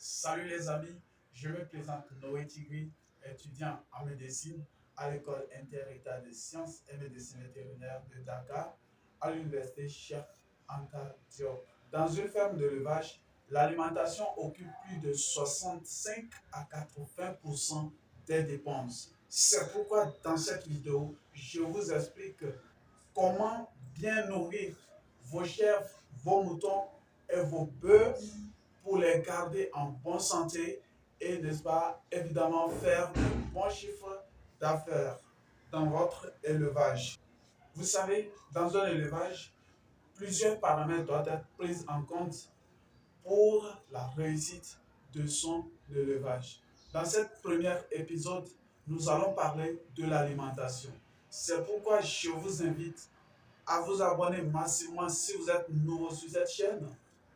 Salut les amis, je me présente Noé Tigri, étudiant en médecine à l'école inter-état de sciences et médecine vétérinaire de Dakar à l'université Cheikh Anta Diop. Dans une ferme d'élevage, l'alimentation occupe plus de 65 à 80% des dépenses. C'est pourquoi dans cette vidéo, je vous explique comment bien nourrir vos chèvres, vos moutons et vos bœufs pour les garder en bonne santé et, n'est-ce pas, évidemment faire de bons chiffres d'affaires dans votre élevage. Vous savez, dans un élevage, plusieurs paramètres doivent être pris en compte pour la réussite de son élevage. Dans cette première épisode, nous allons parler de l'alimentation. C'est pourquoi je vous invite à vous abonner massivement si vous êtes nouveau sur cette chaîne.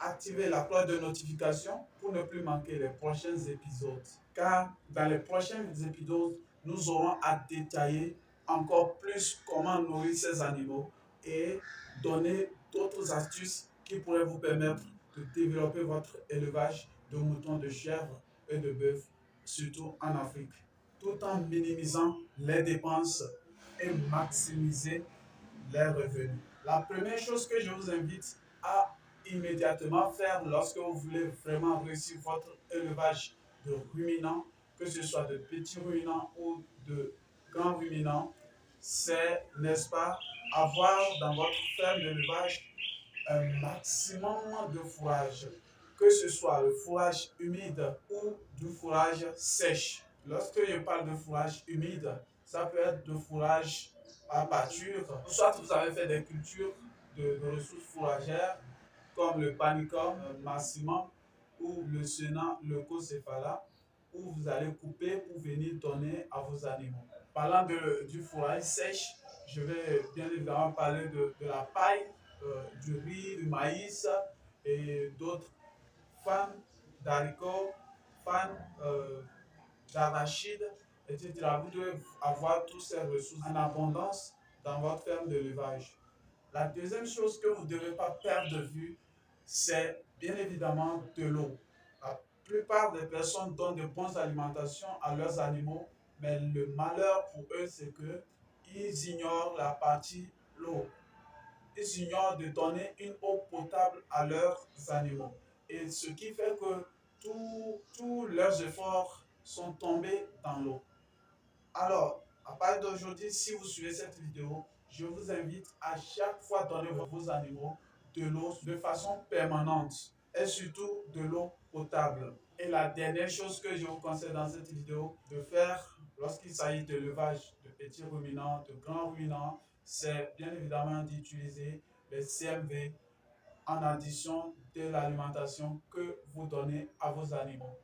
Activez la cloche de notification pour ne plus manquer les prochains épisodes. Car dans les prochains épisodes, nous aurons à détailler encore plus comment nourrir ces animaux et donner d'autres astuces qui pourraient vous permettre de développer votre élevage de moutons, de chèvres et de bœufs, surtout en Afrique, tout en minimisant les dépenses et maximiser les revenus. La première chose que je vous invite à immédiatement faire lorsque vous voulez vraiment réussir votre élevage de ruminants, que ce soit de petits ruminants ou de grands ruminants, c'est, n'est-ce pas, avoir dans votre ferme d'élevage un maximum de fourrage, que ce soit le fourrage humide ou du fourrage sèche. Lorsque je parle de fourrage humide, ça peut être de fourrage à pâture, soit vous avez fait des cultures de ressources fourragères comme le panicum, le massimum ou le senna, le cocéphala, où vous allez couper pour venir donner à vos animaux. Parlant du fourrage sèche, je vais bien évidemment parler de la paille, du riz, du maïs et d'autres fans d'haricots, fans d'arachides, etc. Vous devez avoir toutes ces ressources en abondance dans votre ferme d'élevage. La deuxième chose que vous ne devez pas perdre de vue, c'est bien évidemment de l'eau. La plupart des personnes donnent de bonnes alimentations à leurs animaux, mais le malheur pour eux, c'est qu'ils ignorent la partie l'eau. Ils ignorent de donner une eau potable à leurs animaux. Et ce qui fait que tous leurs efforts sont tombés dans l'eau. Alors, à partir d'aujourd'hui, si vous suivez cette vidéo, je vous invite à chaque fois donner à vos animaux de l'eau de façon permanente et surtout de l'eau potable. Et la dernière chose que je vous conseille dans cette vidéo de faire lorsqu'il s'agit de l'élevage de petits ruminants, de grands ruminants, c'est bien évidemment d'utiliser les CMV en addition de l'alimentation que vous donnez à vos animaux.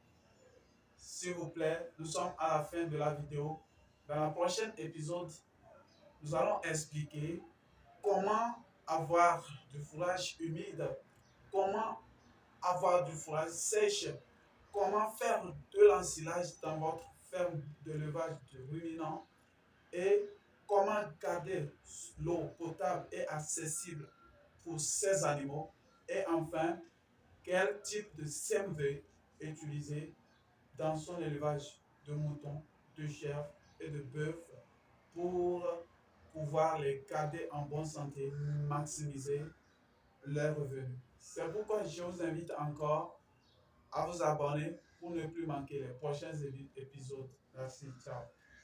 S'il vous plaît, nous sommes à la fin de la vidéo. Dans le prochain épisode, nous allons expliquer comment avoir du fourrage humide, comment avoir du fourrage sèche, comment faire de l'ensilage dans votre ferme d'élevage de ruminants et comment garder l'eau potable et accessible pour ces animaux. Et enfin, quel type de CMV utiliser dans son élevage de moutons, de chèvres et de bœufs pour pouvoir les garder en bonne santé, maximiser leurs revenus. C'est pourquoi je vous invite encore à vous abonner pour ne plus manquer les prochains épisodes. Merci, ciao.